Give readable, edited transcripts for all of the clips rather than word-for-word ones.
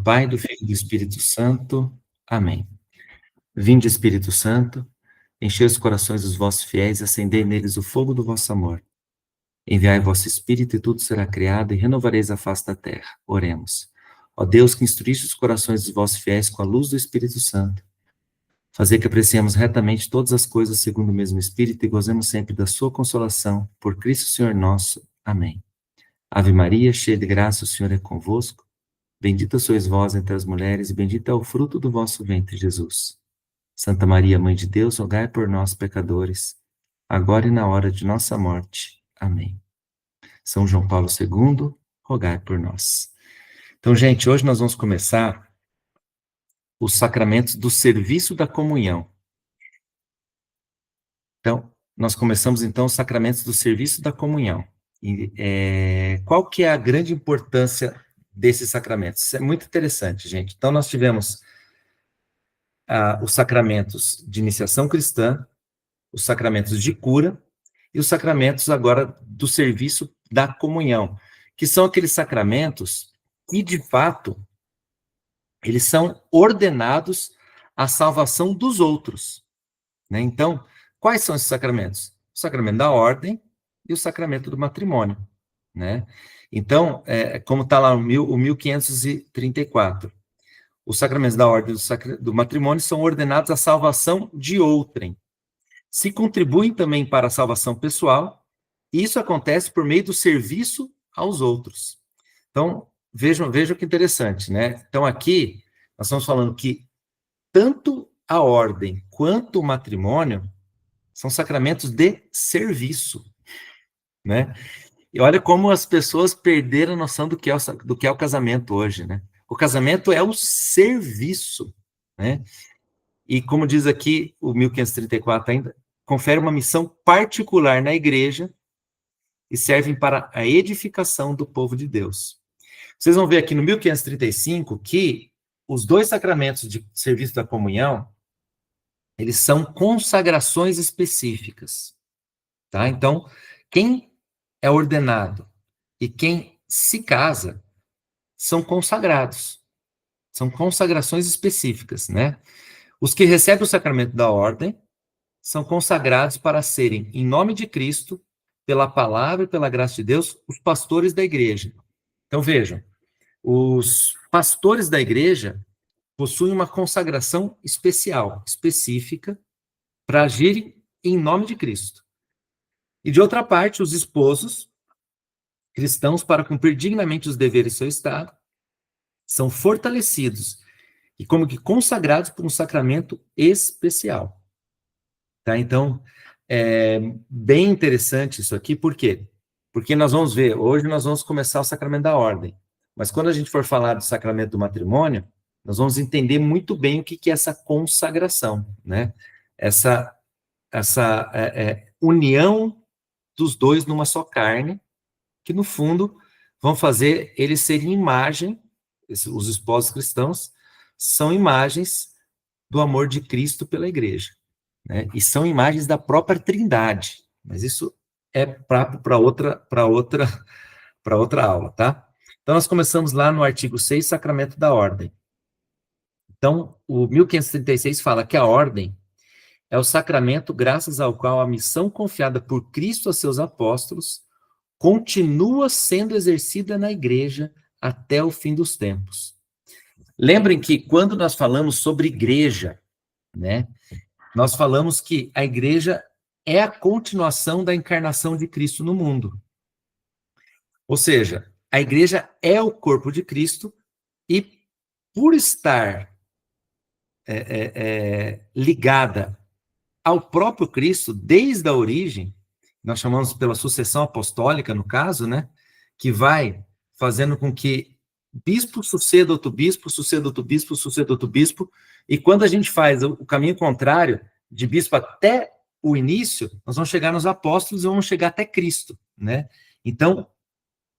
Pai, do Filho e do Espírito Santo. Amém. Vinde, Espírito Santo, enchei os corações dos vossos fiéis e acendei neles o fogo do vosso amor. Enviai vosso Espírito e tudo será criado e renovareis a face da terra. Oremos. Ó Deus, que instruíste os corações dos vossos fiéis com a luz do Espírito Santo, fazer que apreciemos retamente todas as coisas segundo o mesmo Espírito e gozemos sempre da sua consolação. Por Cristo Senhor nosso. Amém. Ave Maria, cheia de graça, o Senhor é convosco. Bendita sois vós entre as mulheres, e bendito é o fruto do vosso ventre, Jesus. Santa Maria, Mãe de Deus, rogai por nós, pecadores, agora e na hora de nossa morte. Amém. São João Paulo II, rogai por nós. Então, gente, hoje nós vamos começar os sacramentos do serviço da comunhão. Então, nós começamos, então, os sacramentos do serviço da comunhão. E, qual que é a grande importância desses sacramentos? Isso é muito interessante, gente. Então, nós tivemos os sacramentos de iniciação cristã, os sacramentos de cura e os sacramentos agora do serviço da comunhão, que são aqueles sacramentos que, de fato, eles são ordenados à salvação dos outros, né? Então, quais são esses sacramentos? O sacramento da ordem e o sacramento do matrimônio, né? Então, como está lá o 1534, os sacramentos da ordem e do matrimônio são ordenados à salvação de outrem. Se contribuem também para a salvação pessoal, e isso acontece por meio do serviço aos outros. Então, vejam que interessante, né? Então, aqui, nós estamos falando que tanto a ordem quanto o matrimônio são sacramentos de serviço, né? E olha como as pessoas perderam a noção do que é o casamento hoje, né? O casamento é o serviço, né? E como diz aqui o 1534 ainda, confere uma missão particular na igreja e servem para a edificação do povo de Deus. Vocês vão ver aqui no 1535 que os dois sacramentos de serviço da comunhão, eles são consagrações específicas, tá? Então, quem é ordenado e quem se casa são consagrados. São consagrações específicas, né? Os que recebem o sacramento da ordem são consagrados para serem, em nome de Cristo, pela palavra e pela graça de Deus, os pastores da igreja. Então, vejam, os pastores da igreja possuem uma consagração especial, específica, para agirem em nome de Cristo. E, de outra parte, os esposos cristãos, para cumprir dignamente os deveres do seu estado, são fortalecidos e como que consagrados por um sacramento especial. Tá? Então, é bem interessante isso aqui, por quê? Porque nós vamos ver, hoje nós vamos começar o sacramento da ordem, mas quando a gente for falar do sacramento do matrimônio, nós vamos entender muito bem o que é essa consagração, né? Essa união dos dois numa só carne, que no fundo vão fazer eles serem imagem, os esposos cristãos são imagens do amor de Cristo pela igreja, né? E são imagens da própria Trindade, mas isso é para outra aula, tá? Então nós começamos lá no artigo 6, sacramento da ordem. Então, o 1536 fala que a ordem é o sacramento graças ao qual a missão confiada por Cristo a seus apóstolos continua sendo exercida na igreja até o fim dos tempos. Lembrem que quando nós falamos sobre igreja, né, nós falamos que a igreja é a continuação da encarnação de Cristo no mundo. Ou seja, a igreja é o corpo de Cristo e por estar ligada ao próprio Cristo desde a origem, nós chamamos pela sucessão apostólica, no caso, né, que vai fazendo com que bispo suceda outro bispo, suceda outro bispo, suceda outro bispo, e quando a gente faz o caminho contrário, de bispo até o início, nós vamos chegar nos apóstolos e vamos chegar até Cristo, né? Então,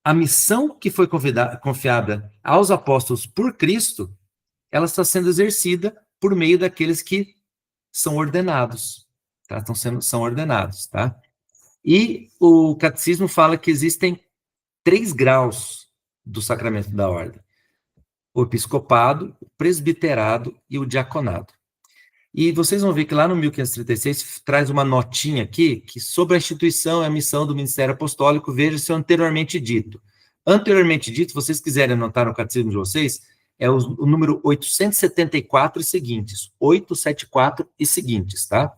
a missão que foi confiada aos apóstolos por Cristo, ela está sendo exercida por meio daqueles que são ordenados, tá? São ordenados, tá? E o catecismo fala que existem 3 graus do sacramento da ordem. o episcopado, o presbiterado e o diaconado. E vocês vão ver que lá no 1536 traz uma notinha aqui, que sobre a instituição e a missão do ministério apostólico, veja-se o anteriormente dito. Anteriormente dito, se vocês quiserem anotar no catecismo de vocês, é o número 874 e seguintes. 874 e seguintes, tá?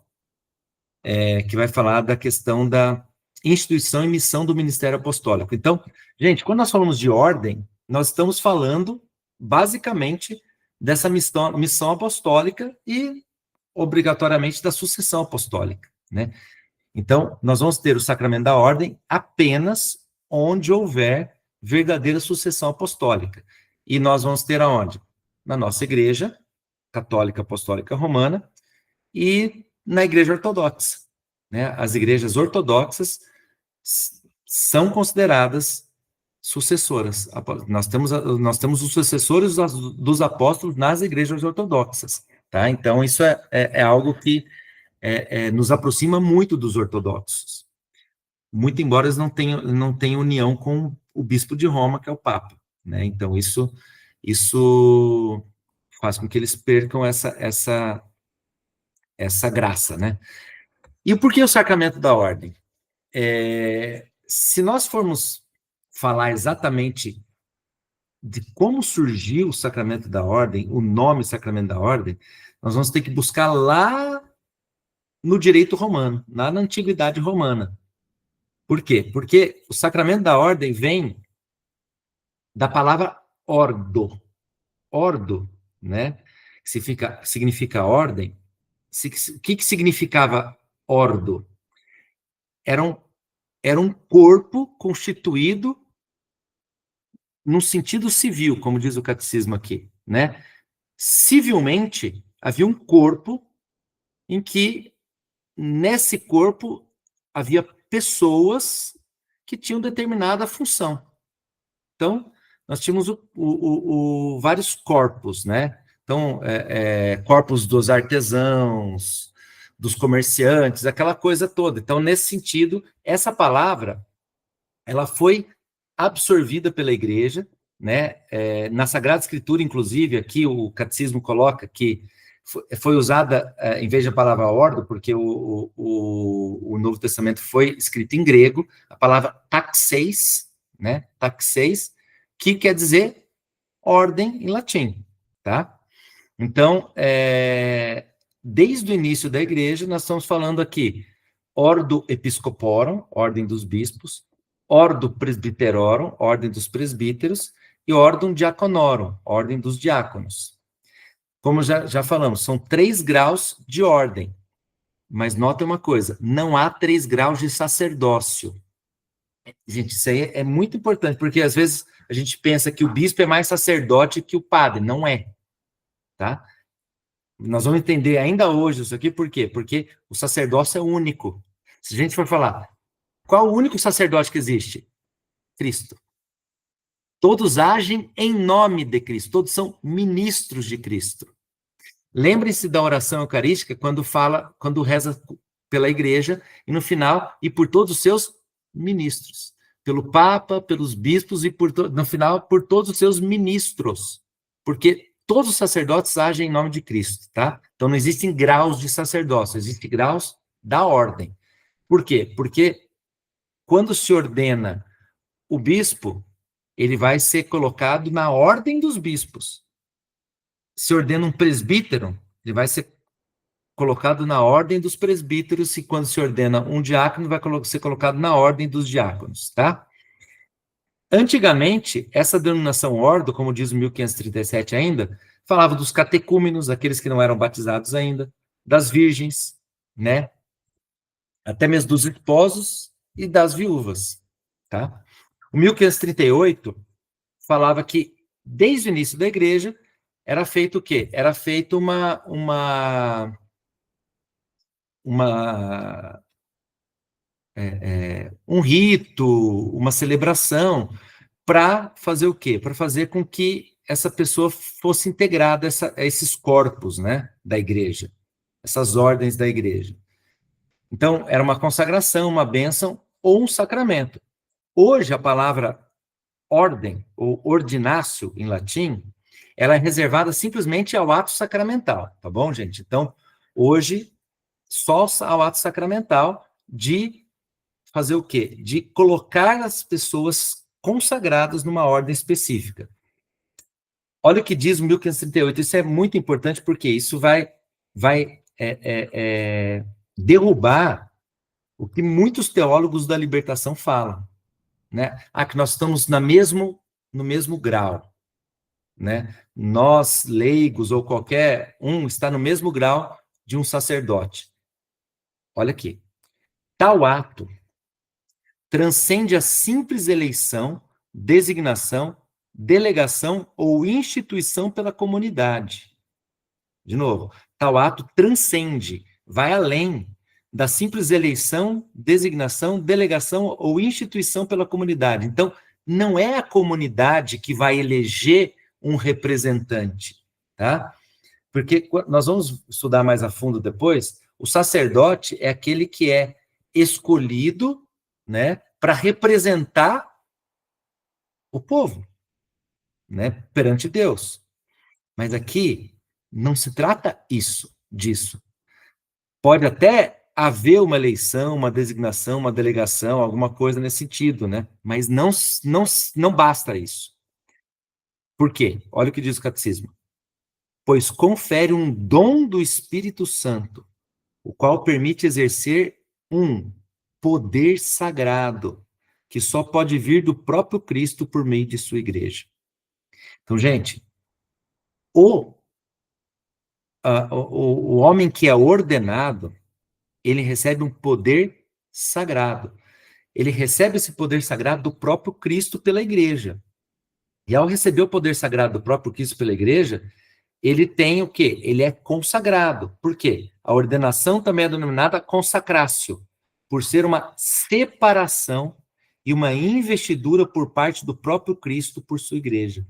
Que vai falar da questão da instituição e missão do ministério apostólico. Então, gente, quando nós falamos de ordem, nós estamos falando, basicamente, dessa missão apostólica e, obrigatoriamente, da sucessão apostólica, né? Então, nós vamos ter o sacramento da ordem apenas onde houver verdadeira sucessão apostólica. E nós vamos ter aonde? Na nossa igreja católica apostólica romana e na igreja ortodoxa, né? As igrejas ortodoxas são consideradas sucessoras. Nós temos os sucessores dos apóstolos nas igrejas ortodoxas, tá? Então, isso é algo que nos aproxima muito dos ortodoxos. Muito embora eles não tenham união com o bispo de Roma, que é o Papa, né? Então, isso faz com que eles percam essa graça, né? E por que o sacramento da ordem? Se nós formos falar exatamente de como surgiu o sacramento da ordem, o nome sacramento da ordem, nós vamos ter que buscar lá no direito romano, lá na antiguidade romana. Por quê? Porque o sacramento da ordem vem da palavra ordo. Ordo, né? Significa ordem. O que significava ordo? Era um corpo constituído num sentido civil, como diz o catecismo aqui, né? Civilmente, havia um corpo em que, nesse corpo, havia pessoas que tinham determinada função. Então, nós tínhamos vários corpos, né? Então, corpos dos artesãos, dos comerciantes, aquela coisa toda. Então, nesse sentido, essa palavra, ela foi absorvida pela igreja, né? Na Sagrada Escritura, inclusive, aqui o catecismo coloca que foi usada, em vez da palavra ordo, porque o Novo Testamento foi escrito em grego, a palavra taxeis, né? Taxeis, que quer dizer ordem em latim, tá? Então, desde o início da igreja, nós estamos falando aqui ordo episcoporum, ordem dos bispos, ordo presbiterorum, ordem dos presbíteros, e ordem diaconorum, ordem dos diáconos. Como já falamos, são 3 graus de ordem. Mas nota uma coisa, não há 3 graus de sacerdócio. Gente, isso aí é muito importante, porque às vezes a gente pensa que o bispo é mais sacerdote que o padre. Não é, tá? Nós vamos entender ainda hoje isso aqui, por quê? Porque o sacerdócio é único. Se a gente for falar, qual o único sacerdote que existe? Cristo. Todos agem em nome de Cristo, todos são ministros de Cristo. Lembrem-se da oração eucarística quando reza pela igreja, e no final, e por todos os seus ministros. Pelo Papa, pelos bispos, e no final, por todos os seus ministros. Porque todos os sacerdotes agem em nome de Cristo, tá? Então não existem graus de sacerdócio, existem graus da ordem. Por quê? Porque quando se ordena o bispo, ele vai ser colocado na ordem dos bispos. Se ordena um presbítero, ele vai ser colocado na ordem dos presbíteros, e quando se ordena um diácono, vai ser colocado na ordem dos diáconos, tá? Antigamente, essa denominação ordo, como diz o 1537 ainda, falava dos catecúmenos, aqueles que não eram batizados ainda, das virgens, né? Até mesmo dos esposos e das viúvas, tá? O 1538 falava que, desde o início da igreja, era feito o quê? Era feito um rito, uma celebração, para fazer o quê? Para fazer com que essa pessoa fosse integrada a esses corpos, né, da igreja, essas ordens da igreja. Então, era uma consagração, uma bênção ou um sacramento. Hoje, a palavra ordem, ou ordinácio, em latim, ela é reservada simplesmente ao ato sacramental, tá bom, gente? Então, hoje, só ao ato sacramental de fazer o quê? De colocar as pessoas consagradas numa ordem específica. Olha o que diz o 1538, isso é muito importante porque isso vai derrubar o que muitos teólogos da libertação falam, né? Que nós estamos no mesmo grau, né? Nós, leigos, ou qualquer um, está no mesmo grau de um sacerdote. Olha aqui. Tal ato transcende a simples eleição, designação, delegação ou instituição pela comunidade. De novo, tal ato transcende, vai além da simples eleição, designação, delegação ou instituição pela comunidade. Então, não é a comunidade que vai eleger um representante, tá? Porque nós vamos estudar mais a fundo depois, o sacerdote é aquele que é escolhido, né, para representar o povo, né, perante Deus. Mas aqui não se trata disso. Pode até haver uma eleição, uma designação, uma delegação, alguma coisa nesse sentido, né? Mas não basta isso. Por quê? Olha o que diz o catecismo. Pois confere um dom do Espírito Santo, o qual permite exercer um poder sagrado, que só pode vir do próprio Cristo por meio de sua igreja. Então, gente, o homem que é ordenado, ele recebe um poder sagrado. Ele recebe esse poder sagrado do próprio Cristo pela igreja. E ao receber o poder sagrado do próprio Cristo pela igreja, ele tem o quê? Ele é consagrado. Por quê? A ordenação também é denominada consacratio, por ser uma separação e uma investidura por parte do próprio Cristo por sua igreja.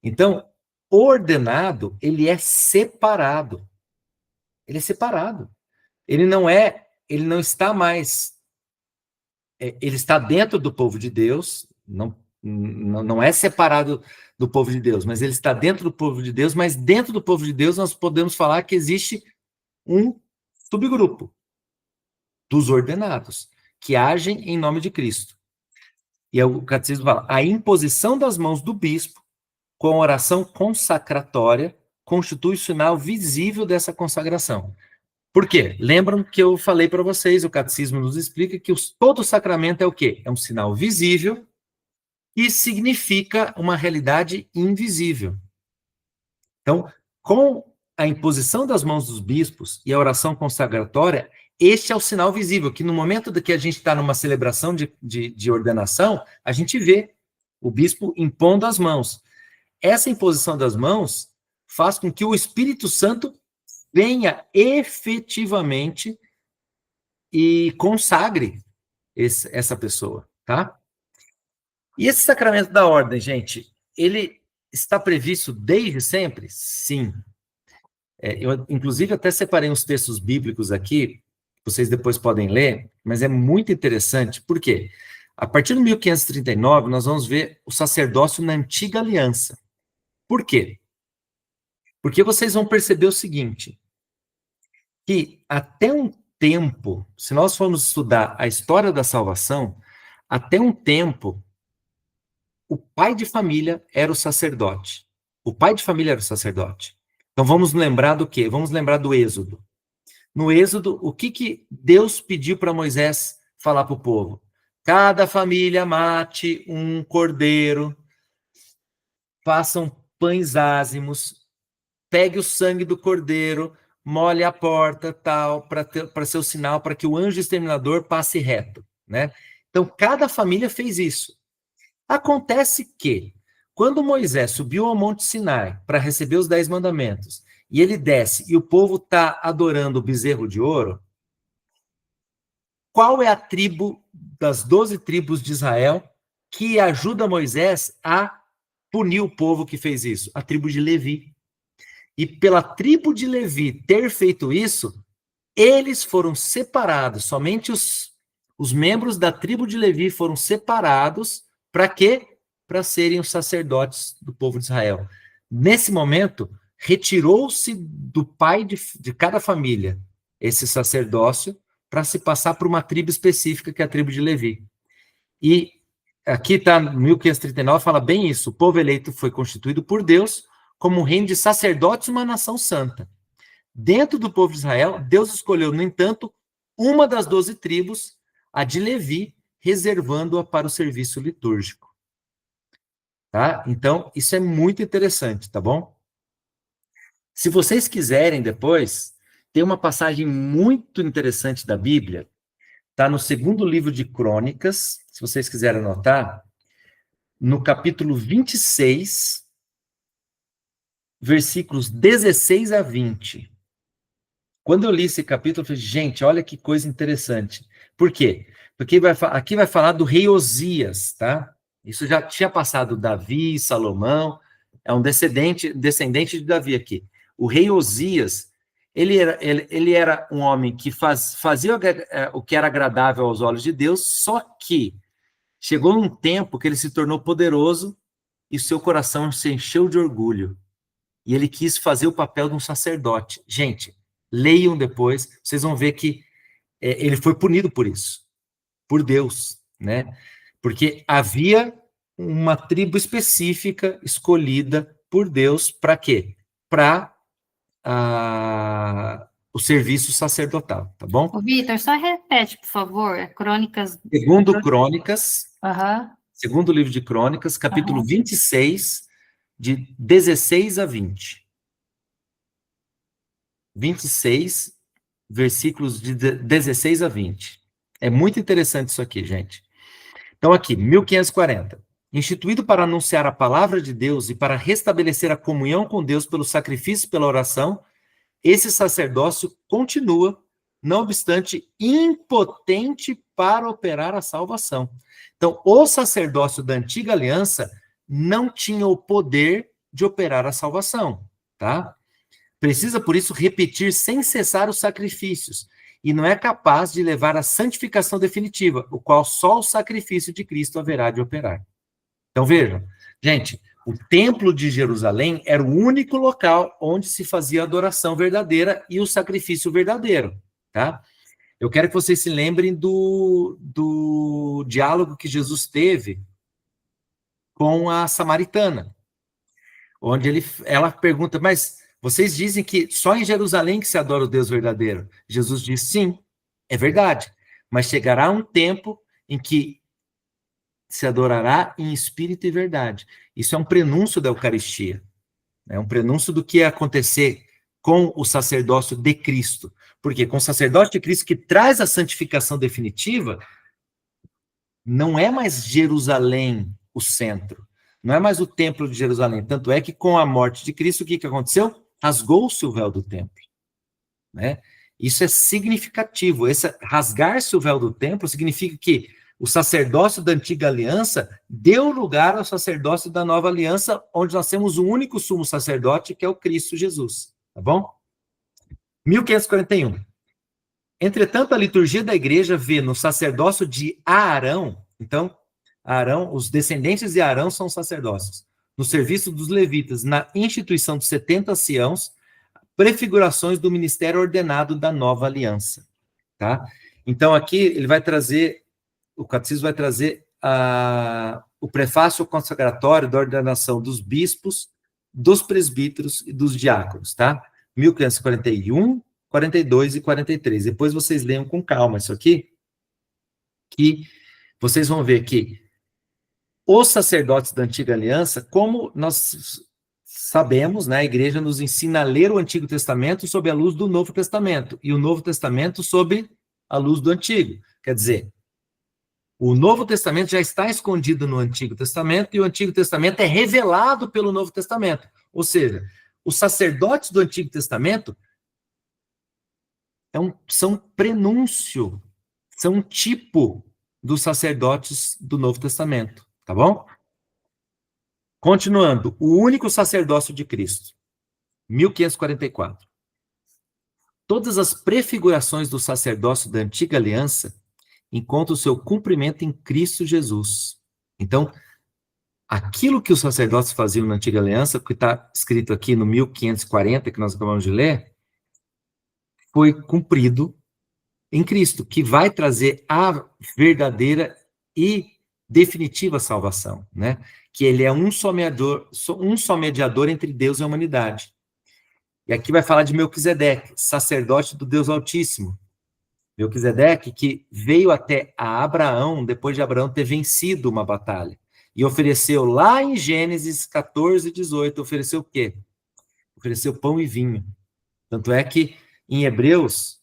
Então, o ordenado, ele é separado. Ele é separado. Ele não está mais, ele está dentro do povo de Deus, não é separado do povo de Deus, mas ele está dentro do povo de Deus, mas dentro do povo de Deus nós podemos falar que existe um subgrupo dos ordenados, que agem em nome de Cristo. E o catecismo fala, a imposição das mãos do bispo, com a oração consacratória, constitui o sinal visível dessa consagração. Por quê? Lembram que eu falei para vocês, o catecismo nos explica que todo sacramento é o quê? É um sinal visível e significa uma realidade invisível. Então, com a imposição das mãos dos bispos e a oração consagratória, este é o sinal visível, que no momento que a gente está numa celebração de ordenação, a gente vê o bispo impondo as mãos. Essa imposição das mãos faz com que o Espírito Santo venha efetivamente e consagre essa pessoa, tá? E esse sacramento da ordem, gente, ele está previsto desde sempre? Sim. Eu, inclusive, até separei uns textos bíblicos aqui, vocês depois podem ler, mas é muito interessante, por quê? A partir de 1539, nós vamos ver o sacerdócio na antiga aliança. Por quê? Porque vocês vão perceber o seguinte, que até um tempo, se nós formos estudar a história da salvação, até um tempo, o pai de família era o sacerdote. O pai de família era o sacerdote. Então vamos lembrar do quê? Vamos lembrar do Êxodo. No Êxodo, o que Deus pediu para Moisés falar para o povo? Cada família mate um cordeiro, façam pães ázimos, pegue o sangue do cordeiro, molhe a porta, tal, para ser o sinal para que o anjo exterminador passe reto, né? Então, cada família fez isso. Acontece que, quando Moisés subiu ao Monte Sinai para receber os 10 mandamentos, e ele desce e o povo está adorando o bezerro de ouro, qual é a tribo das 12 tribos de Israel que ajuda Moisés a punir o povo que fez isso? A tribo de Levi. E pela tribo de Levi ter feito isso, eles foram separados, somente os membros da tribo de Levi foram separados, para quê? Para serem os sacerdotes do povo de Israel. Nesse momento, retirou-se do pai de cada família esse sacerdócio para se passar por uma tribo específica, que é a tribo de Levi. E aqui está, 1539, fala bem isso: o povo eleito foi constituído por Deus como um reino de sacerdotes e uma nação santa. Dentro do povo de Israel, Deus escolheu, no entanto, uma das 12 tribos, a de Levi, reservando-a para o serviço litúrgico. Tá? Então, isso é muito interessante, tá bom? Se vocês quiserem depois, tem uma passagem muito interessante da Bíblia, tá no segundo livro de Crônicas, se vocês quiserem anotar, no capítulo 26, versículos 16 a 20. Quando eu li esse capítulo, eu falei, gente, olha que coisa interessante. Por quê? Porque aqui vai falar do rei Osias, tá? Isso já tinha passado Davi, Salomão, é um descendente de Davi aqui. O rei Osias, ele era um homem que fazia o que era agradável aos olhos de Deus, só que chegou um tempo que ele se tornou poderoso e seu coração se encheu de orgulho. E ele quis fazer o papel de um sacerdote. Gente, leiam depois, vocês vão ver que ele foi punido por isso, por Deus, né? Porque havia uma tribo específica escolhida por Deus para quê? Para o serviço sacerdotal, tá bom? Ô, Vitor, só repete, por favor, Crônicas... Segundo Crônicas, Aham. segundo livro de Crônicas, capítulo 26, de 16 a 20. 26, versículos de 16 a 20. É muito interessante isso aqui, gente. Então, aqui, 1540. Instituído para anunciar a palavra de Deus e para restabelecer a comunhão com Deus pelo sacrifício e pela oração, esse sacerdócio continua, não obstante, impotente para operar a salvação. Então, o sacerdócio da antiga aliança não tinha o poder de operar a salvação, tá? Precisa, por isso, repetir sem cessar os sacrifícios, e não é capaz de levar à santificação definitiva, o qual só o sacrifício de Cristo haverá de operar. Então, vejam, gente, o Templo de Jerusalém era o único local onde se fazia a adoração verdadeira e o sacrifício verdadeiro, tá? Eu quero que vocês se lembrem do diálogo que Jesus teve com a samaritana, onde ela pergunta, mas vocês dizem que só em Jerusalém que se adora o Deus verdadeiro. Jesus diz, sim, é verdade, mas chegará um tempo em que se adorará em espírito e verdade. Isso é um prenúncio da Eucaristia, é um prenúncio do que ia acontecer com o sacerdócio de Cristo. Porque com o sacerdócio de Cristo que traz a santificação definitiva, não é mais Jerusalém o centro, não é mais o templo de Jerusalém. Tanto é que com a morte de Cristo, o que aconteceu? Rasgou-se o véu do templo, né? Isso é significativo. Esse rasgar-se o véu do templo significa que o sacerdócio da antiga aliança deu lugar ao sacerdócio da nova aliança, onde nós temos um único sumo sacerdote, que é o Cristo Jesus, tá bom? 1541. Entretanto, a liturgia da igreja vê no sacerdócio de Arão, então, Arão, os descendentes de Arão são sacerdócios, no serviço dos levitas, na instituição dos 70 anciãos, prefigurações do ministério ordenado da nova aliança, tá? Então, aqui ele vai trazer, o catecismo vai trazer o prefácio consagratório da ordenação dos bispos, dos presbíteros e dos diáconos, tá? 1541, 42 e 43. Depois vocês leiam com calma isso aqui, que vocês vão ver que os sacerdotes da antiga aliança, como nós sabemos, né, a igreja nos ensina a ler o Antigo Testamento sob a luz do Novo Testamento, e o Novo Testamento sob a luz do Antigo. Quer dizer, o Novo Testamento já está escondido no Antigo Testamento, e o Antigo Testamento é revelado pelo Novo Testamento. Ou seja, os sacerdotes do Antigo Testamento são prenúncio, são um tipo dos sacerdotes do Novo Testamento, tá bom? Continuando, o único sacerdócio de Cristo, 1544. Todas as prefigurações do sacerdócio da antiga aliança encontram o seu cumprimento em Cristo Jesus. Então, aquilo que os sacerdotes faziam na antiga aliança, que está escrito aqui no 1540, que nós acabamos de ler, foi cumprido em Cristo, que vai trazer a verdadeira e definitiva salvação, né? Que ele é um só mediador entre Deus e a humanidade. E aqui vai falar de Melquisedeque, sacerdote do Deus Altíssimo. Melquisedeque que veio até a Abraão, depois de Abraão ter vencido uma batalha. E ofereceu lá em Gênesis 14, 18, ofereceu o quê? Ofereceu pão e vinho. Tanto é que em Hebreus,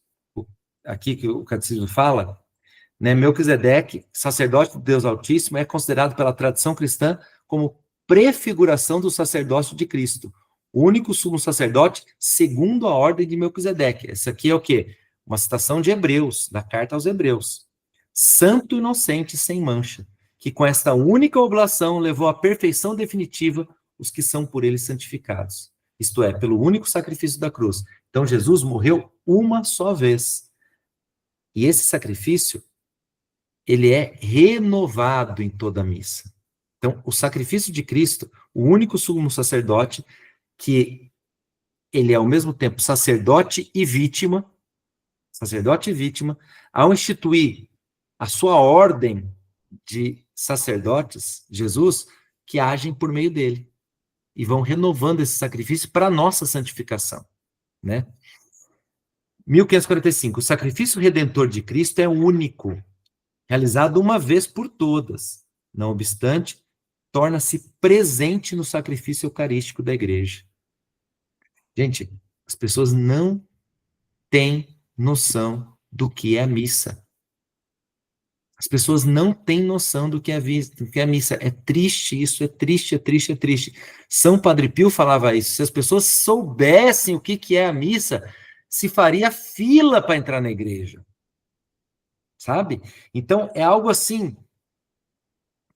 aqui que o catecismo fala, né, Melquisedeque, sacerdote do Deus Altíssimo, é considerado pela tradição cristã como prefiguração do sacerdócio de Cristo. O único sumo sacerdote segundo a ordem de Melquisedeque. Essa aqui é o quê? Uma citação de Hebreus, da carta aos Hebreus. Santo, inocente, sem mancha, que com esta única oblação levou à perfeição definitiva os que são por ele santificados. Isto é, pelo único sacrifício da cruz. Então, Jesus morreu uma só vez. E esse sacrifício, ele é renovado em toda a missa. Então, o sacrifício de Cristo, o único sumo sacerdote, que ele é ao mesmo tempo sacerdote e vítima, ao instituir a sua ordem de sacerdotes, Jesus, que agem por meio dele e vão renovando esse sacrifício para a nossa santificação, né? 1545, o sacrifício redentor de Cristo é único, realizado uma vez por todas. Não obstante, torna-se presente no sacrifício eucarístico da igreja. Gente, as pessoas não têm noção do que é a missa. As pessoas não têm noção do que é a missa. É triste isso, é triste, é triste, é triste. São Padre Pio falava isso. Se as pessoas soubessem o que é a missa, se faria fila para entrar na igreja. Sabe? Então, é algo assim,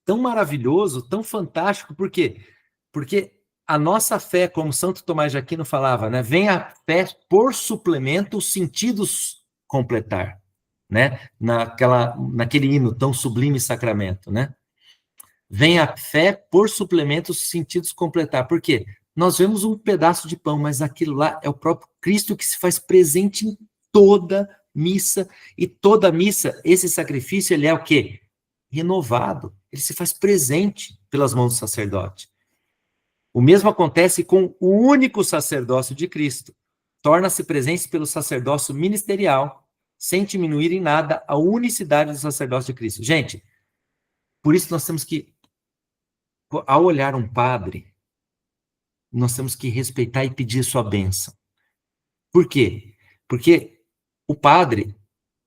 tão maravilhoso, tão fantástico. Por quê? Porque a nossa fé, como Santo Tomás de Aquino falava, né? Vem a fé por suplemento os sentidos completar, né? Naquele hino tão sublime sacramento, né? Vem a fé por suplemento os sentidos completar. Por quê? Nós vemos um pedaço de pão, mas aquilo lá é o próprio Cristo que se faz presente em toda missa, e toda missa, esse sacrifício, ele é o quê? Renovado. Ele se faz presente pelas mãos do sacerdote. O mesmo acontece com o único sacerdócio de Cristo. Torna-se presente pelo sacerdócio ministerial, sem diminuir em nada a unicidade do sacerdócio de Cristo. Gente, por isso nós temos que, ao olhar um padre, nós temos que respeitar e pedir sua bênção. Por quê? Porque o padre,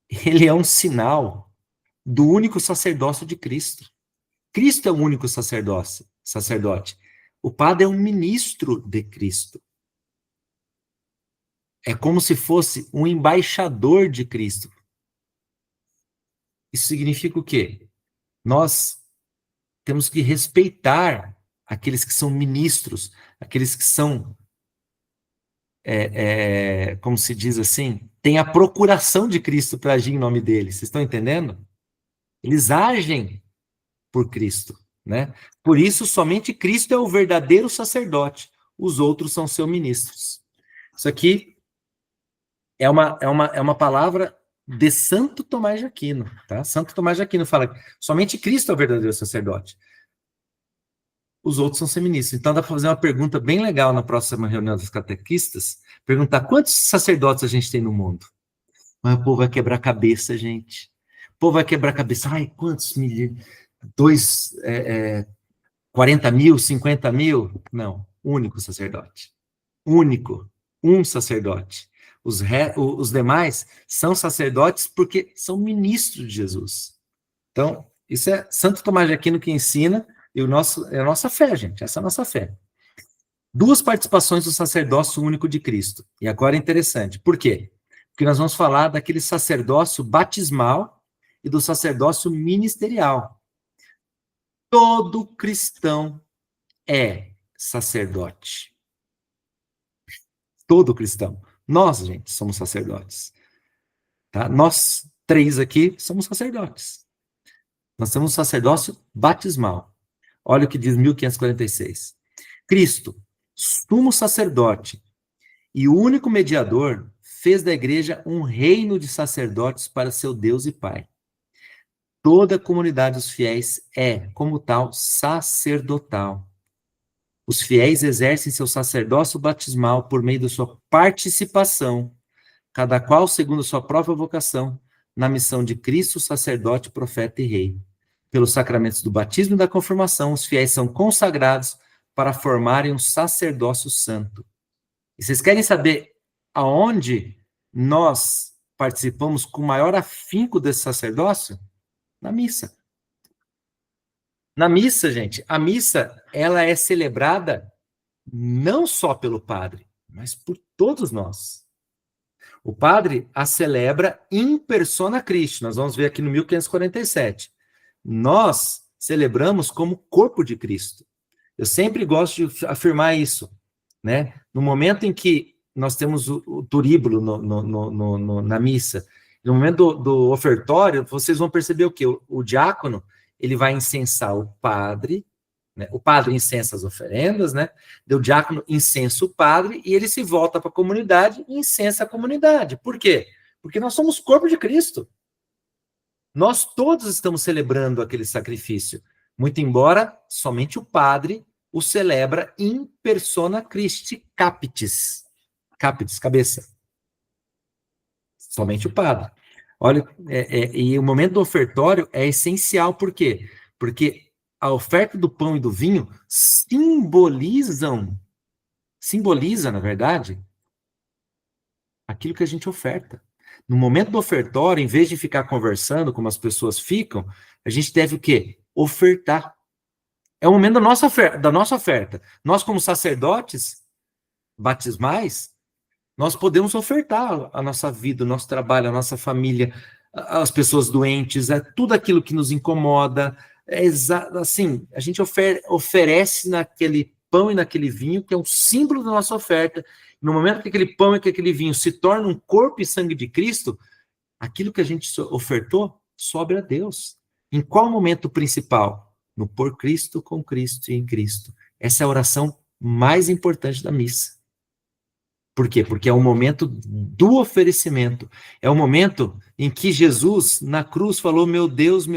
ele é um sinal do único sacerdócio de Cristo. Cristo é o único sacerdote. O padre é um ministro de Cristo. É como se fosse um embaixador de Cristo. Isso significa o quê? Nós temos que respeitar aqueles que são ministros, aqueles que são, como se diz assim, têm a procuração de Cristo para agir em nome dele. Vocês estão entendendo? Eles agem por Cristo, né? Por isso, somente Cristo é o verdadeiro sacerdote. Os outros são seus ministros. Isso aqui é uma palavra de Santo Tomás de Aquino, tá? Santo Tomás de Aquino fala que somente Cristo é o verdadeiro sacerdote. Os outros são seus ministros. Então dá para fazer uma pergunta bem legal na próxima reunião dos catequistas, perguntar quantos sacerdotes a gente tem no mundo. Mas o povo vai quebrar a cabeça, gente. O povo vai quebrar a cabeça. Ai, quantos mil? 40 mil, 50 mil? Não, único sacerdote. Único, um sacerdote. Os demais são sacerdotes porque são ministros de Jesus. Então, isso é Santo Tomás de Aquino que ensina, e é a nossa fé, gente, essa é a nossa fé. 2 participações do sacerdócio único de Cristo. E agora é interessante. Por quê? Porque nós vamos falar daquele sacerdócio batismal e do sacerdócio ministerial. Todo cristão é sacerdote. Todo cristão. Nós, gente, somos sacerdotes. Tá? Nós 3 aqui somos sacerdotes. Nós temos um sacerdócio batismal. Olha o que diz 1546. Cristo, sumo sacerdote e o único mediador, fez da igreja um reino de sacerdotes para seu Deus e Pai. Toda a comunidade dos fiéis é, como tal, sacerdotal. Os fiéis exercem seu sacerdócio batismal por meio da sua participação, cada qual segundo sua própria vocação, na missão de Cristo, sacerdote, profeta e rei. Pelos sacramentos do batismo e da confirmação, os fiéis são consagrados para formarem um sacerdócio santo. E vocês querem saber aonde nós participamos com maior afinco desse sacerdócio? Na missa. Na missa, gente, a missa, ela é celebrada não só pelo padre, mas por todos nós. O padre a celebra in persona Christi. Nós vamos ver aqui no 1547. Nós celebramos como corpo de Cristo. Eu sempre gosto de afirmar isso, né? No momento em que nós temos o turíbulo na missa, no momento do ofertório, vocês vão perceber o quê? O diácono, ele vai incensar o padre, né? O padre incensa as oferendas, né? O diácono incensa o padre e ele se volta para a comunidade e incensa a comunidade. Por quê? Porque nós somos corpo de Cristo. Nós todos estamos celebrando aquele sacrifício, muito embora somente o padre o celebra in persona Christi capitis. Capitis, cabeça. Somente o padre. Olha, e o momento do ofertório é essencial, por quê? Porque a oferta do pão e do vinho simboliza, na verdade, aquilo que a gente oferta. No momento do ofertório, em vez de ficar conversando como as pessoas ficam, a gente deve o quê? Ofertar. É o momento da nossa oferta. Nós, como sacerdotes batismais, nós podemos ofertar a nossa vida, o nosso trabalho, a nossa família, as pessoas doentes, tudo aquilo que nos incomoda. Assim, a gente oferece naquele pão e naquele vinho, que é um símbolo da nossa oferta. No momento que aquele pão e que aquele vinho se tornam um corpo e sangue de Cristo, aquilo que a gente ofertou sobe a Deus. Em qual momento principal? No por Cristo, com Cristo e em Cristo. Essa é a oração mais importante da missa. Por quê? Porque é o momento do oferecimento. É o momento em que Jesus, na cruz, falou: meu Deus,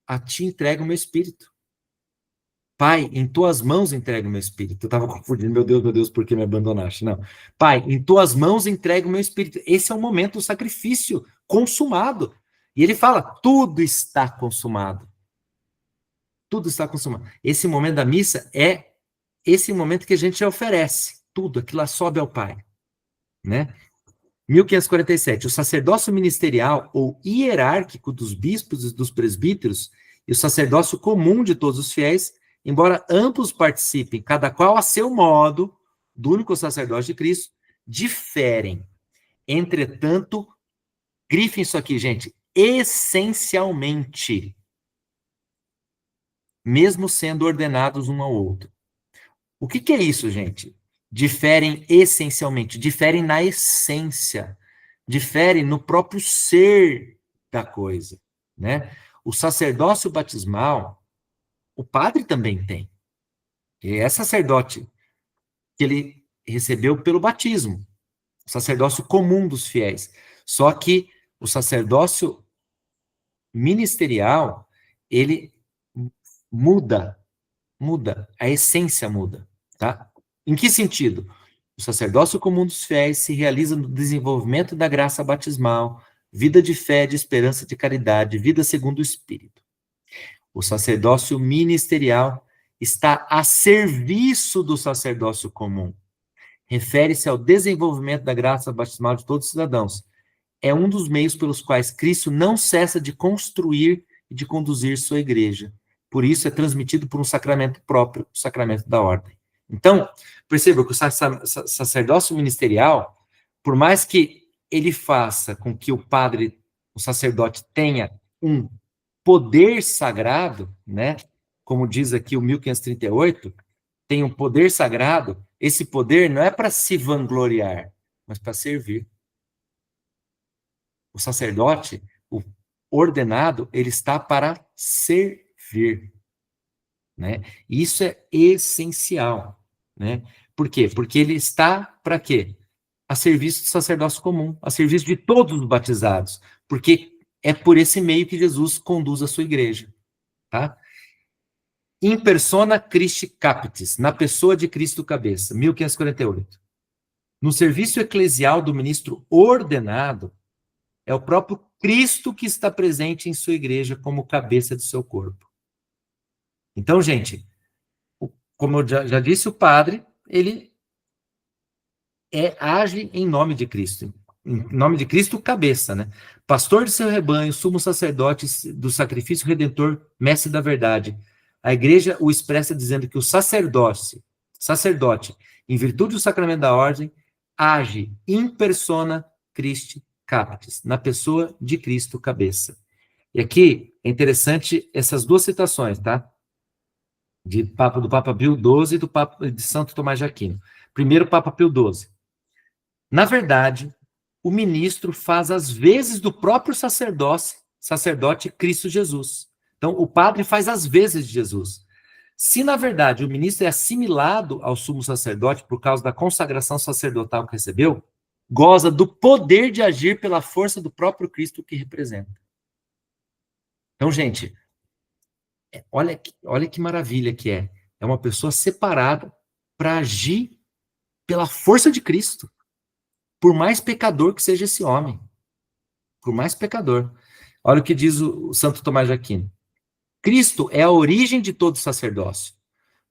a ti entrego o meu espírito. Pai, em tuas mãos entrego o meu espírito. Eu estava confundindo, meu Deus, por que me abandonaste? Não. Pai, em tuas mãos entrego o meu espírito. Esse é o momento do sacrifício consumado. E ele fala: tudo está consumado. Tudo está consumado. Esse momento da missa é esse momento que a gente oferece. Tudo, aquilo lá sobe ao Pai. Né? 1547. O sacerdócio ministerial ou hierárquico dos bispos e dos presbíteros e o sacerdócio comum de todos os fiéis, embora ambos participem, cada qual a seu modo, do único sacerdócio de Cristo, diferem. Entretanto, grifem isso aqui, gente, essencialmente, mesmo sendo ordenados um ao outro. O que é isso, gente? Diferem essencialmente, diferem na essência, diferem no próprio ser da coisa, né? O sacerdócio batismal, o padre também tem. E é sacerdote que ele recebeu pelo batismo, o sacerdócio comum dos fiéis. Só que o sacerdócio ministerial, ele muda, a essência muda, tá? Em que sentido? O sacerdócio comum dos fiéis se realiza no desenvolvimento da graça batismal, vida de fé, de esperança, de caridade, vida segundo o Espírito. O sacerdócio ministerial está a serviço do sacerdócio comum. Refere-se ao desenvolvimento da graça batismal de todos os cidadãos. É um dos meios pelos quais Cristo não cessa de construir e de conduzir sua igreja. Por isso é transmitido por um sacramento próprio, o sacramento da ordem. Então, perceba que o sacerdócio ministerial, por mais que ele faça com que o padre, o sacerdote, tenha um poder sagrado, né? Como diz aqui o 1538, tem um poder sagrado, esse poder não é para se vangloriar, mas para servir. O sacerdote, o ordenado, ele está para servir. né? Isso é essencial, né? Por quê? Porque ele está para quê? A serviço do sacerdócio comum, a serviço de todos os batizados, porque é por esse meio que Jesus conduz a sua igreja, tá? In persona Christi Capitis, na pessoa de Cristo cabeça, 1548. No serviço eclesial do ministro ordenado, é o próprio Cristo que está presente em sua igreja como cabeça do seu corpo. Então, gente, como eu já disse, o padre, ele age em nome de Cristo. Em nome de Cristo, cabeça, né? Pastor de seu rebanho, sumo sacerdote do sacrifício redentor, mestre da verdade. A igreja o expressa dizendo que o sacerdote, em virtude do sacramento da ordem, age in persona Christi Capitis, na pessoa de Cristo, cabeça. E aqui é interessante essas duas citações, tá? Do Papa Pio XII e de Santo Tomás de Aquino. Primeiro, Papa Pio XII. Na verdade, o ministro faz as vezes do próprio sacerdote Cristo Jesus. Então, o padre faz as vezes de Jesus. Se, na verdade, o ministro é assimilado ao sumo sacerdote por causa da consagração sacerdotal que recebeu, goza do poder de agir pela força do próprio Cristo que representa. Então, gente, olha que maravilha que é. É uma pessoa separada para agir pela força de Cristo. Por mais pecador que seja esse homem. Por mais pecador. Olha o que diz o Santo Tomás de Aquino. Cristo é a origem de todo sacerdócio,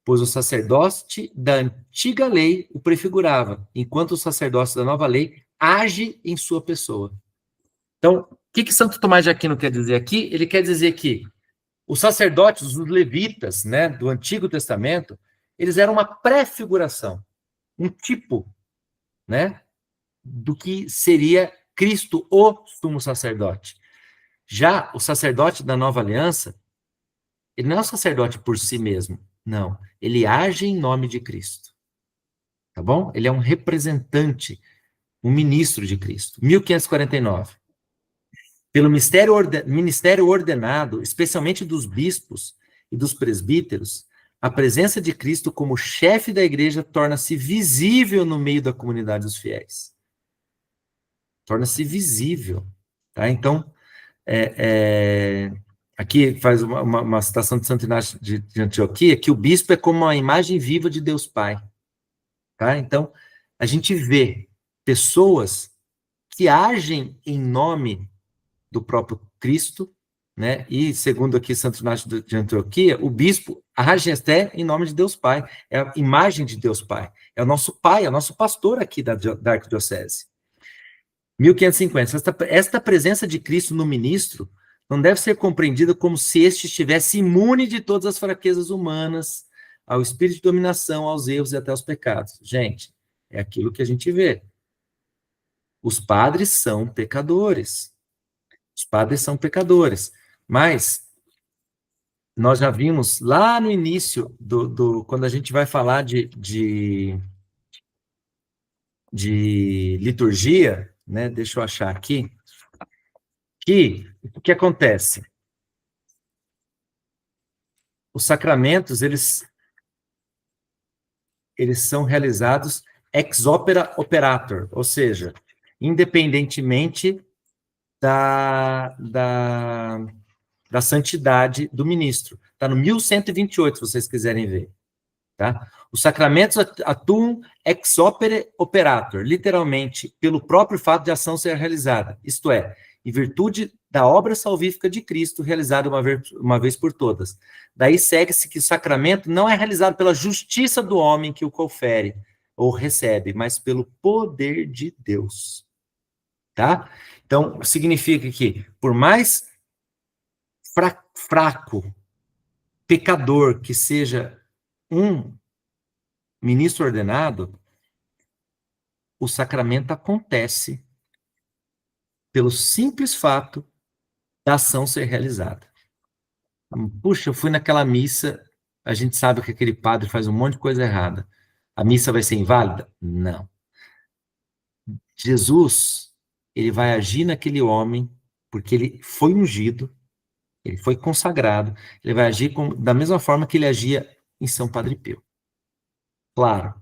pois o sacerdote da antiga lei o prefigurava, enquanto o sacerdócio da nova lei age em sua pessoa. Então, o que Santo Tomás de Aquino quer dizer aqui? Ele quer dizer que os sacerdotes, os levitas, né, do Antigo Testamento, eles eram uma prefiguração, um tipo, né, do que seria Cristo, o sumo sacerdote. Já o sacerdote da nova aliança, ele não é um sacerdote por si mesmo, não. Ele age em nome de Cristo. Tá bom? Ele é um representante, um ministro de Cristo. 1549. Pelo ministério ordenado, especialmente dos bispos e dos presbíteros, a presença de Cristo como chefe da igreja torna-se visível no meio da comunidade dos fiéis. Torna-se visível. Tá? Então, aqui faz uma citação de Santo Inácio de Antioquia, que o bispo é como uma imagem viva de Deus Pai. Tá? Então, a gente vê pessoas que agem em nome do próprio Cristo, né? E, segundo aqui Santo Inácio de Antioquia, o bispo age até em nome de Deus Pai. É a imagem de Deus Pai. É o nosso pai, é o nosso pastor aqui da Arquidiocese. 1550. Esta presença de Cristo no ministro não deve ser compreendida como se este estivesse imune de todas as fraquezas humanas, ao espírito de dominação, aos erros e até aos pecados. Gente, é aquilo que a gente vê. Os padres são pecadores. Os padres são pecadores. Mas nós já vimos lá no início, quando a gente vai falar de liturgia, né? Deixa eu achar aqui. Que o que acontece? Os sacramentos, eles são realizados ex opere operator, ou seja, independentemente da santidade do ministro. Está no 1128, se vocês quiserem ver. Tá? Os sacramentos atuam ex opere operator, literalmente, pelo próprio fato de a ação ser realizada, isto é, em virtude da obra salvífica de Cristo, realizada uma vez por todas. Daí segue-se que o sacramento não é realizado pela justiça do homem que o confere ou recebe, mas pelo poder de Deus. Tá? Então, significa que, por mais fraco, pecador que seja um ministro ordenado, o sacramento acontece pelo simples fato da ação ser realizada. Puxa, eu fui naquela missa, a gente sabe que aquele padre faz um monte de coisa errada. A missa vai ser inválida? Não. Jesus, ele vai agir naquele homem, porque ele foi ungido, Ele foi consagrado, ele vai agir da mesma forma que ele agia em São Padre Pio. Claro,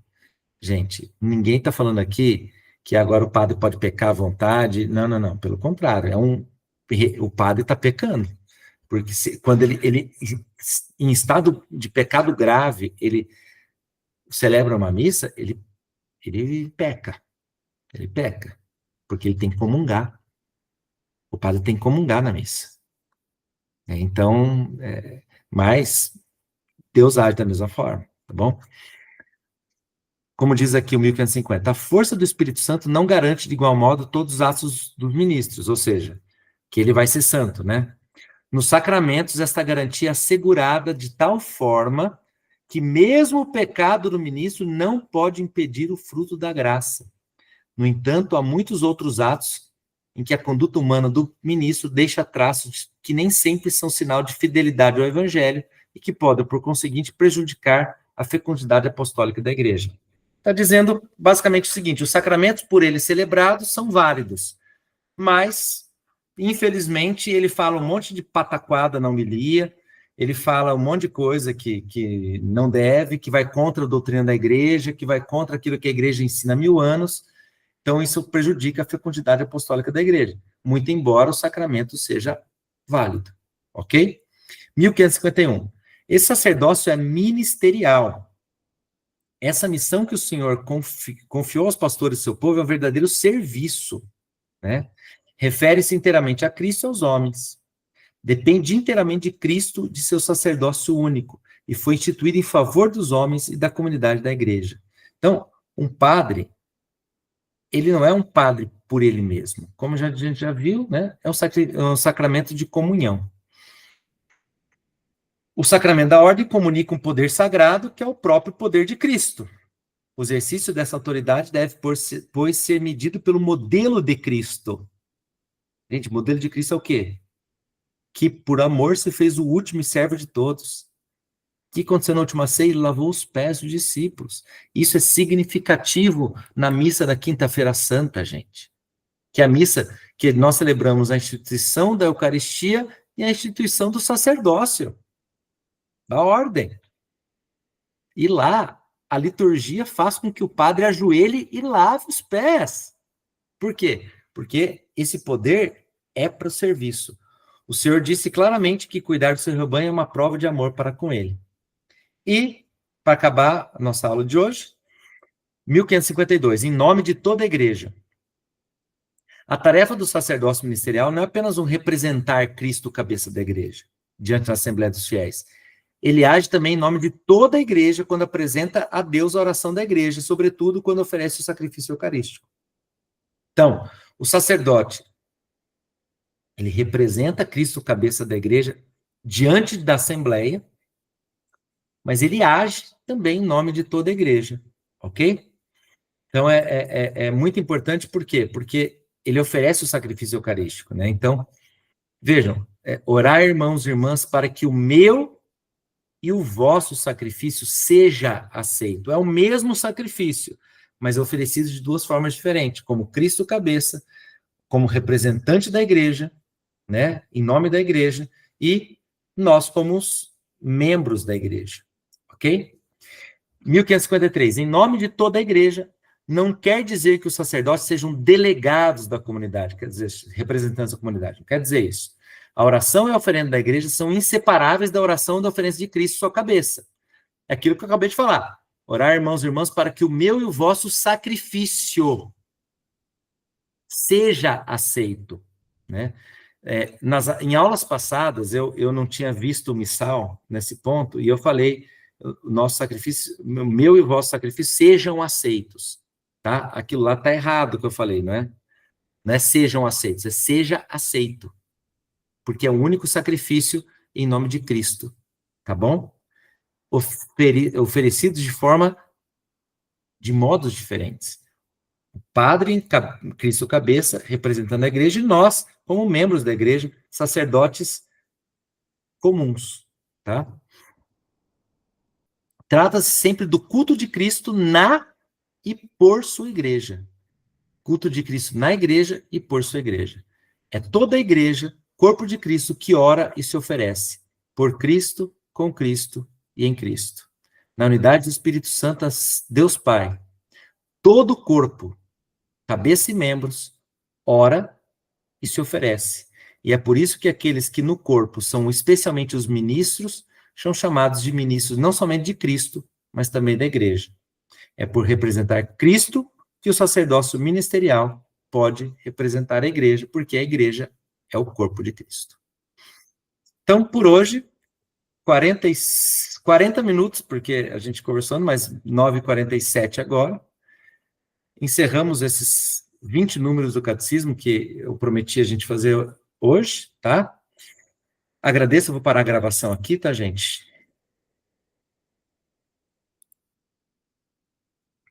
gente, ninguém está falando aqui que agora o padre pode pecar à vontade. Não, não, não. Pelo contrário, o padre está pecando. Porque quando ele, em estado de pecado grave, ele celebra uma missa, ele peca. Ele peca. Porque ele tem que comungar. O padre tem que comungar na missa. Então, mas Deus age da mesma forma, tá bom? Como diz aqui o 1550, a força do Espírito Santo não garante de igual modo todos os atos dos ministros, ou seja, que ele vai ser santo, né? Nos sacramentos, esta garantia é assegurada de tal forma que mesmo o pecado do ministro não pode impedir o fruto da graça. No entanto, há muitos outros atos em que a conduta humana do ministro deixa traços que nem sempre são sinal de fidelidade ao evangelho e que podem, por conseguinte, prejudicar a fecundidade apostólica da igreja. Está dizendo basicamente o seguinte: os sacramentos por ele celebrados são válidos, mas, infelizmente, ele fala um monte de pataquada na homilia, ele fala um monte de coisa que não deve, que vai contra a doutrina da igreja, que vai contra aquilo que a igreja ensina há 1000 anos, então isso prejudica a fecundidade apostólica da igreja, muito embora o sacramento seja válido, ok? 1551. Esse sacerdócio é ministerial. Essa missão que o Senhor confiou aos pastores do seu povo é um verdadeiro serviço, né? Refere-se inteiramente a Cristo e aos homens. Depende inteiramente de Cristo, de seu sacerdócio único, e foi instituído em favor dos homens e da comunidade da igreja. Então, um padre, ele não é um padre por ele mesmo. Como a gente já viu, né? É um sacramento de comunhão. O sacramento da ordem comunica um poder sagrado, que é o próprio poder de Cristo. O exercício dessa autoridade deve, pois, ser medido pelo modelo de Cristo. Gente, o modelo de Cristo é o quê? Que por amor se fez o último e servo de todos. O que aconteceu na última ceia? Ele lavou os pés dos discípulos. Isso é significativo na missa da Quinta-feira Santa, gente. Que é a missa que nós celebramos a instituição da Eucaristia e a instituição do sacerdócio, da ordem. E lá, a liturgia faz com que o padre ajoelhe e lave os pés. Por quê? Porque esse poder é para o serviço. O Senhor disse claramente que cuidar do seu rebanho é uma prova de amor para com ele. E, para acabar a nossa aula de hoje, 1552, em nome de toda a igreja. A tarefa do sacerdócio ministerial não é apenas um representar Cristo, cabeça da igreja, diante da Assembleia dos Fiéis. Ele age também em nome de toda a igreja quando apresenta a Deus a oração da igreja, sobretudo quando oferece o sacrifício eucarístico. Então, o sacerdote, ele representa Cristo, cabeça da igreja, diante da Assembleia, mas ele age também em nome de toda a igreja, ok? Então, é muito importante, por quê? Porque ele oferece o sacrifício eucarístico, né? Então, vejam, orar, irmãos e irmãs, para que o meu e o vosso sacrifício seja aceito. É o mesmo sacrifício, mas é oferecido de duas formas diferentes, como Cristo cabeça, como representante da igreja, né, em nome da igreja, e nós como os membros da igreja, ok? 1553, em nome de toda a igreja, não quer dizer que os sacerdotes sejam delegados da comunidade, quer dizer, representantes da comunidade, não quer dizer isso. A oração e a oferenda da igreja são inseparáveis da oração e da oferenda de Cristo, sua cabeça. É aquilo que eu acabei de falar. Orar, irmãos e irmãs, para que o meu e o vosso sacrifício seja aceito, né? Em aulas passadas, eu não tinha visto o missal nesse ponto, e eu falei, o nosso sacrifício, o meu e o vosso sacrifício sejam aceitos, tá? Aquilo lá tá errado que eu falei, não é? Não é sejam aceitos, é seja aceito, porque é o único sacrifício em nome de Cristo, tá bom? Oferecidos de modos diferentes. O padre, Cristo cabeça, representando a igreja, e nós, como membros da igreja, sacerdotes comuns, tá? Trata-se sempre do culto de Cristo na e por sua igreja. Culto de Cristo na igreja e por sua igreja. É toda a igreja corpo de Cristo que ora e se oferece, por Cristo, com Cristo e em Cristo. Na unidade do Espírito Santo, Deus Pai, todo o corpo, cabeça e membros, ora e se oferece. E é por isso que aqueles que no corpo são especialmente os ministros, são chamados de ministros não somente de Cristo, mas também da igreja. É por representar Cristo que o sacerdócio ministerial pode representar a igreja, porque a igreja é o corpo de Cristo. Então, por hoje, 40 minutos, porque a gente conversando, mas 9h47 agora. Encerramos esses 20 números do catecismo que eu prometi a gente fazer hoje, tá? Agradeço, eu vou parar a gravação aqui, tá, gente?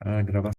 A gravação.